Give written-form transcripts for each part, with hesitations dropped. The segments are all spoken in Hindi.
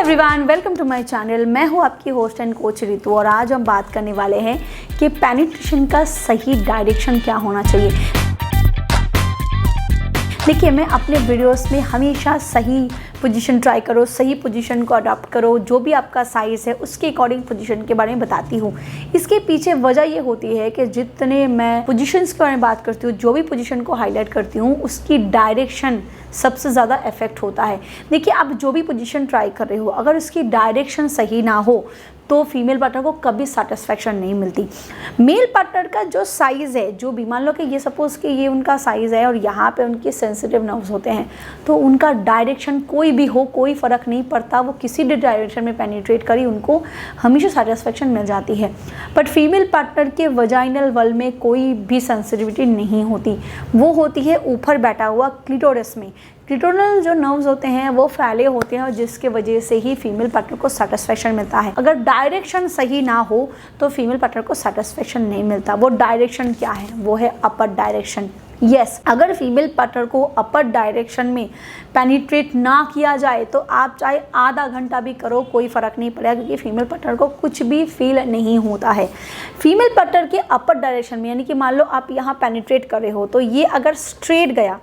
Everyone, welcome to my channel. मैं हूं आपकी होस्ट एंड कोच रितु और आज हम बात करने वाले हैं कि पेनिट्रेशन का सही डायरेक्शन क्या होना चाहिए। देखिए, मैं अपने वीडियोस में हमेशा सही पोजीशन ट्राई करो, सही पोजीशन को अडॉप्ट करो, जो भी आपका साइज़ है उसके अकॉर्डिंग पोजीशन के बारे में बताती हूँ। इसके पीछे वजह ये होती है कि जितने मैं पोजीशंस के बारे में बात करती हूँ, जो भी पोजीशन को हाईलाइट करती हूँ, उसकी डायरेक्शन सबसे ज़्यादा इफेक्ट होता है। देखिए, आप जो भी पोजीशन ट्राई कर रहे हो, अगर उसकी डायरेक्शन सही ना हो तो फीमेल पार्टनर को कभी सेटिस्फैक्शन नहीं मिलती। मेल पार्टनर का जो साइज़ है, जो भी मान लो कि ये सपोज़ कि ये उनका साइज़ है और यहाँ पे उनके सेंसिटिव नर्व्स होते हैं, तो उनका डायरेक्शन कोई भी हो, कोई फ़र्क नहीं पड़ता, वो किसी भी डायरेक्शन में पेनिट्रेट करी, उनको हमेशा सेटिस्फैक्शन मिल जाती है। बट फीमेल पार्टनर के वजाइनल वल में कोई भी सेंसिटिविटी नहीं होती, वो होती है ऊपर बैठा हुआ क्लिटोरिस में। क्लिटोरल जो नर्व्स होते हैं वो फैले होते हैं और जिसके वजह से ही फीमेल पार्टनर को सेटिस्फैक्शन मिलता है। अगर डायरेक्शन सही ना हो तो फीमेल पार्टनर को सेटिस्फैक्शन नहीं मिलता। वो डायरेक्शन क्या है? वो है अपर डायरेक्शन। यस, अगर फीमेल पार्टनर को अपर डायरेक्शन में पेनिट्रेट ना किया जाए तो आप चाहे आधा घंटा भी करो, कोई फ़र्क नहीं पड़ेगा, क्योंकि फीमेल पार्टनर को कुछ भी फील नहीं होता है। फीमेल पार्टनर के अपर डायरेक्शन में, यानी कि मान लो आप यहाँ पेनिट्रेट कर रहे हो तो ये अगर स्ट्रेट गया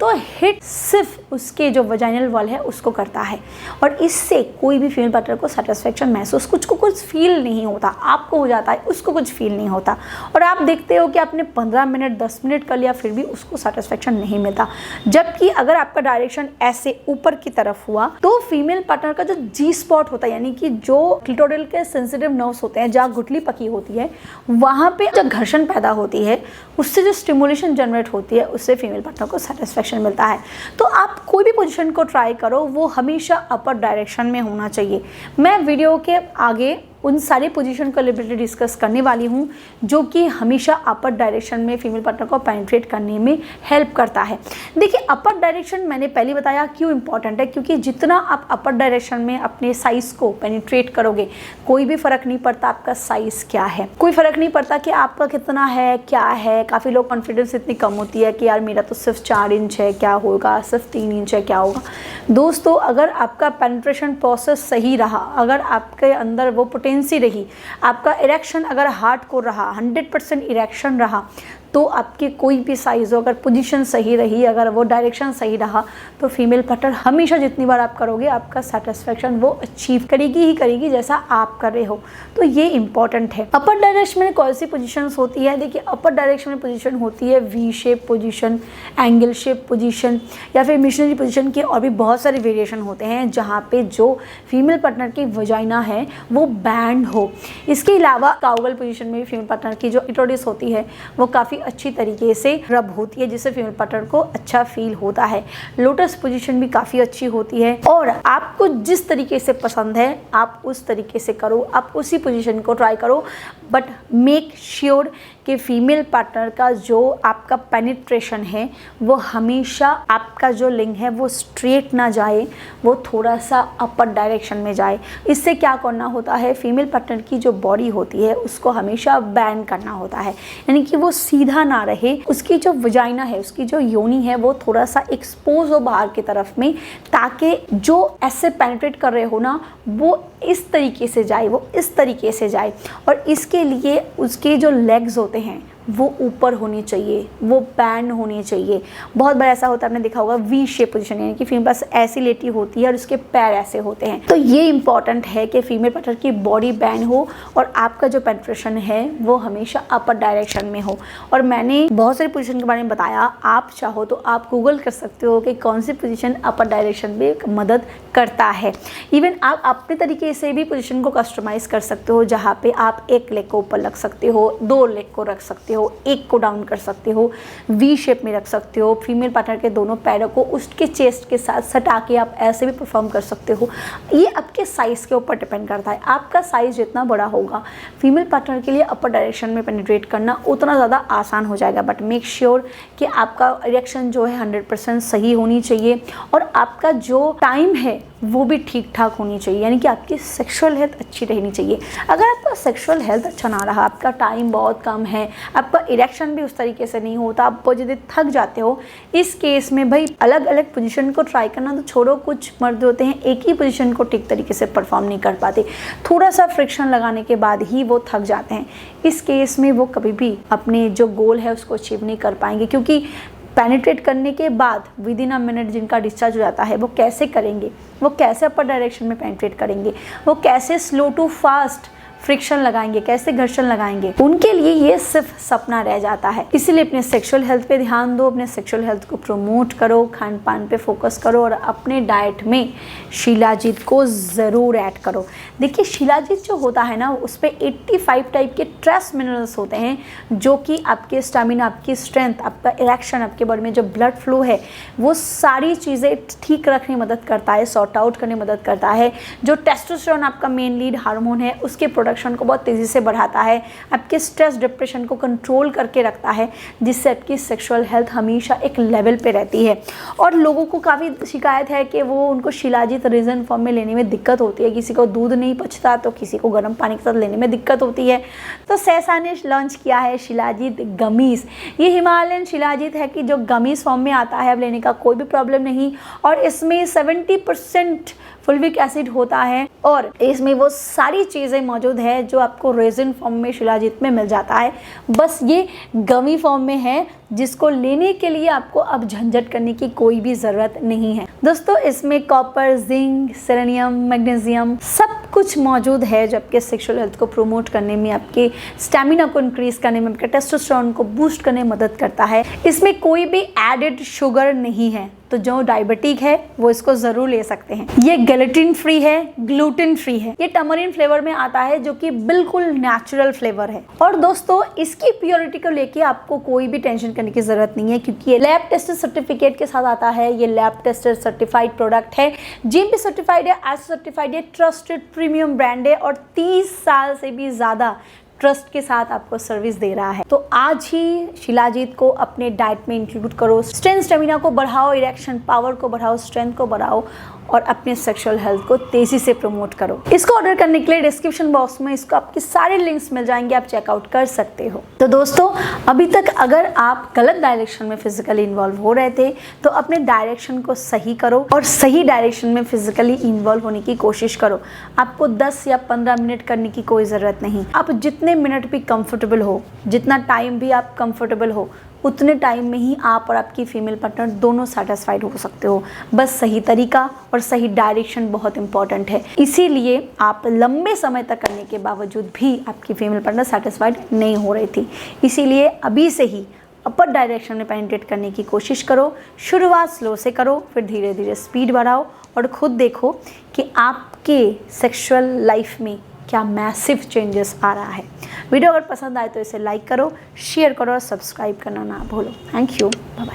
तो हिट सिर्फ उसके जो वजाइनल वॉल है उसको करता है और इससे कोई भी फीमेल पार्टनर को सेटिस्फैक्शन महसूस कुछ फील नहीं होता। आपको हो जाता है, उसको कुछ फील नहीं होता। और आप देखते हो कि आपने 15 मिनट 10 मिनट कर लिया, फिर भी उसको सेटिस्फैक्शन नहीं मिलता। जबकि अगर आपका डायरेक्शन ऐसे ऊपर की तरफ हुआ तो फीमेल पार्टनर का जो जी स्पॉट होता है, यानी कि जो क्लिटोरल के सेंसिटिव नर्व्स होते हैं, जहाँ गुठली पकी होती है, वहाँ पे जो घर्षण पैदा होती है, उससे जो स्टिमुलेशन जनरेट होती है, उससे फीमेल पार्टनर को सेटिस्फैक्शन मिलता है। तो आप कोई भी पोजीशन को ट्राई करो, वो हमेशा अपर डायरेक्शन में होना चाहिए। मैं वीडियो के आगे उन सारी पोजीशन को लिबरेटली डिस्कस करने वाली हूँ जो कि हमेशा अपर डायरेक्शन में फीमेल पार्टनर को पेनिट्रेट करने में हेल्प करता है। देखिए, अपर डायरेक्शन मैंने पहले बताया क्यों इम्पॉर्टेंट है, क्योंकि जितना आप अपर डायरेक्शन में अपने साइज़ को पेनिट्रेट करोगे, कोई भी फ़र्क नहीं पड़ता आपका साइज़ क्या है, कोई फ़र्क नहीं पड़ता कि आपका कितना है, क्या है। काफ़ी लोग कॉन्फिडेंस इतनी कम होती है कि यार मेरा तो सिर्फ 4 इंच है, क्या होगा, सिर्फ 3 इंच है, क्या होगा। दोस्तों, अगर आपका पेनिट्रेशन प्रोसेस सही रहा, अगर आपके अंदर वो पोटेंसी रही, आपका इरेक्शन अगर हार्डकोर रहा, 100% इरेक्शन रहा, तो आपकी कोई भी साइज़ हो, अगर पोजीशन सही रही, अगर वो डायरेक्शन सही रहा, तो फीमेल पार्टनर हमेशा जितनी बार आप करोगे आपका सेटिस्फैक्शन वो अचीव करेगी ही करेगी, जैसा आप कर रहे हो। तो ये इंपॉर्टेंट है। अपर डायरेक्शन में कौन सी पोजीशंस होती है? देखिए, अपर डायरेक्शन में पोजीशन होती है V shape position, angle shape position, या फिर मिशनरी पोजीशन के और भी बहुत सारे वेरिएशन होते हैं, जहाँ पे जो फीमेल पार्टनर की वजाइना है वो बैंड हो। इसके अलावा काउगल पोजीशन में फीमेल पार्टनर की जो क्लिटोरिस होती है वो काफ़ी अच्छी तरीके से रब होती है, जिससे फीमेल पार्टनर को अच्छा फील होता है। लोटस पोजीशन भी काफ़ी अच्छी होती है और आपको जिस तरीके से पसंद है आप उस तरीके से करो, आप उसी पोजीशन को ट्राई करो, बट मेक श्योर कि फीमेल पार्टनर का जो आपका पेनिट्रेशन है वो हमेशा आपका जो लिंग है वो स्ट्रेट ना जाए, वो थोड़ा सा अपर डायरेक्शन में जाए। इससे क्या करना होता है, फीमेल पार्टनर की जो बॉडी होती है उसको हमेशा बैंड करना होता है, यानी कि वो सीधा ना रहे। उसकी जो वजाइना है, उसकी जो योनि है, वो थोड़ा सा एक्सपोज हो बाहर की तरफ में, ताकि जो ऐसे पेनिट्रेट कर रहे हो ना वो इस तरीके से जाए, वो इस तरीके से जाए। और इसके लिए उसके जो लेग्स होते हैं वो ऊपर होनी चाहिए, वो बैंड होनी चाहिए। बहुत बार ऐसा होता है, आपने देखा होगा वी शेप पोजीशन, यानी कि फीमेल बस ऐसी लेटी होती है और उसके पैर ऐसे होते हैं। तो ये इंपॉर्टेंट है कि फीमेल पार्टनर की बॉडी बैंड हो और आपका जो पेनिट्रेशन है वो हमेशा अपर डायरेक्शन में हो। और मैंने बहुत सारी पोजीशन के बारे में बताया, आप चाहो तो आप गूगल कर सकते हो कि कौन सी पोजीशन अपर डायरेक्शन में मदद करता है। इवन आप अपने तरीके से भी पोजीशन को कस्टमाइज कर सकते हो, जहाँ पे आप एक लेग को ऊपर रख सकते हो, 2 लेग को रख सकते हो, एक को डाउन कर सकते हो, वी शेप में रख सकते हो। फीमेल पार्टनर के दोनों पैरों को उसके चेस्ट के साथ सटा के आप ऐसे भी परफॉर्म कर सकते हो। ये आपके साइज़ के ऊपर डिपेंड करता है। आपका साइज़ जितना बड़ा होगा, फीमेल पार्टनर के लिए अपर डायरेक्शन में पेनिट्रेट करना उतना ज़्यादा आसान हो जाएगा। बट मेक श्योर कि आपका इरेक्शन जो है 100% सही होनी चाहिए और आपका जो टाइम है वो भी ठीक ठाक होनी चाहिए, यानी कि आपकी सेक्सुअल हेल्थ अच्छी रहनी चाहिए। अगर आपका सेक्सुअल हेल्थ अच्छा ना रहा, आपका टाइम बहुत कम है, आपका इरेक्शन भी उस तरीके से नहीं होता, आप बहुत जल्दी थक जाते हो, इस केस में भाई अलग अलग पोजीशन को ट्राई करना तो छोड़ो, कुछ मर्द होते हैं एक ही पोजीशन को ठीक तरीके से परफॉर्म नहीं कर पाते, थोड़ा सा फ्रिक्शन लगाने के बाद ही वो थक जाते हैं। इस केस में वो कभी भी अपने जो गोल है उसको अचीव नहीं कर पाएंगे, क्योंकि पेनिट्रेट करने के बाद विद इन अ मिनट जिनका डिस्चार्ज हो जाता है, वो कैसे करेंगे, वो कैसे अपर डायरेक्शन में पेनिट्रेट करेंगे, वो कैसे स्लो टू फास्ट फ्रिक्शन लगाएंगे, कैसे घर्षण लगाएंगे, उनके लिए ये सिर्फ सपना रह जाता है। इसीलिए अपने सेक्सुअल हेल्थ पे ध्यान दो, अपने सेक्सुअल हेल्थ को प्रमोट करो, खान पान पे फोकस करो और अपने डाइट में शिलाजीत को ज़रूर ऐड करो। देखिए शिलाजीत जो होता है ना, उस पर 85 टाइप के ट्रेस मिनरल्स होते हैं जो कि आपके स्टेमिना, आपकी स्ट्रेंथ, आपका इरेक्शन, आपके बॉडी में जो ब्लड फ्लो है वो सारी चीज़ें ठीक रखने में मदद करता है, सॉर्ट आउट करने में मदद करता है। जो टेस्टोस्टेरोन आपका मेन लीड हार्मोन है उसके प्रोडक्शन को बहुत तेज़ी से बढ़ाता है, आपके स्ट्रेस डिप्रेशन को कंट्रोल करके रखता है, जिससे आपकी सेक्सुअल हेल्थ हमेशा एक लेवल पे रहती है। और लोगों को काफ़ी शिकायत है कि वो उनको शिलाजीत रीजन फॉर्म में लेने में दिक्कत होती है, किसी को दूध नहीं पचता तो किसी को गर्म पानी के साथ लेने में दिक्कत होती है। तो सेसा ने लॉन्च किया है शिलाजीत गमीज़। ये हिमालयन शिलाजीत है कि जो गमीज़ फॉर्म में आता है, अब लेने का कोई भी प्रॉब्लम नहीं, और इसमें 70% फुल्विक एसिड होता है और इसमें वो सारी चीज़ें मौजूद है जो आपको रेजिन फॉर्म में शिलाजीत में मिल जाता है, बस ये गमी फॉर्म में है, जिसको लेने के लिए आपको अब झंझट करने की कोई भी ज़रूरत नहीं है। दोस्तों इसमें कॉपर, जिंक, सेलेनियम, मैग्नीशियम सब कुछ मौजूद है जो आपके सेक्सुअल हेल्थ को प्रमोट करने में, आपके स्टैमिना को इंक्रीज करने में, आपके टेस्टोस्टेरोन को बूस्ट करने में मदद करता है। इसमें कोई भी एडेड शुगर नहीं है, तो जो डायबिटिक है वो इसको ज़रूर ले सकते हैं। ये गेलेटिन फ्री है, ग्लूटेन फ्री है, ये टमरिन फ्लेवर में आता है जो कि बिल्कुल नेचुरल फ्लेवर है। और दोस्तों इसकी प्योरिटी को लेके आपको कोई भी टेंशन करने की ज़रूरत नहीं है, क्योंकि ये लैब टेस्टेड सर्टिफिकेट के साथ आता है। ये लैब टेस्टेड सर्टिफाइड प्रोडक्ट है, GMP सर्टिफाइड है, ISO सर्टिफाइड है, ट्रस्टेड प्रीमियम ब्रांड है और 30 साल से भी ज़्यादा ट्रस्ट के साथ आपको सर्विस दे रहा है। तो आज ही शिलाजीत को अपने डाइट में इंक्लूड करो, स्ट्रेंथ स्टेमिना को बढ़ाओ, इरेक्शन पावर को बढ़ाओ, स्ट्रेंथ को बढ़ाओ और अपने सेक्सुअल हेल्थ को तेजी से प्रमोट करो। इसको ऑर्डर करने के लिए डिस्क्रिप्शन बॉक्स में इसको आपके सारे लिंक्स मिल जाएंगे, आप चेकआउट कर सकते हो। तो दोस्तों अभी तक अगर आप गलत डायरेक्शन में फिजिकली इन्वॉल्व हो रहे थे तो अपने डायरेक्शन को सही करो और सही डायरेक्शन में फिजिकली इन्वॉल्व होने की कोशिश करो। आपको 10 या 15 मिनट करने की कोई ज़रूरत नहीं, आप जितने मिनट भी कंफर्टेबल हो, जितना टाइम भी आप कंफर्टेबल हो, उतने टाइम में ही आप और आपकी फीमेल पार्टनर दोनों सेटिस्फाइड हो सकते हो। बस सही तरीका और सही डायरेक्शन बहुत इंपॉर्टेंट है। इसीलिए आप लंबे समय तक करने के बावजूद भी आपकी फीमेल पार्टनर सेटिस्फाइड नहीं हो रही थी। इसीलिए अभी से ही अपर डायरेक्शन में पेनिट्रेट करने की कोशिश करो। शुरुआत स्लो से करो, फिर धीरे धीरे स्पीड बढ़ाओ और खुद देखो कि आपके सेक्सुअल लाइफ में क्या मैसिव चेंजेस आ रहा है। वीडियो अगर पसंद आए तो इसे लाइक करो, शेयर करो और सब्सक्राइब करना ना भूलो। Thank you, bye bye.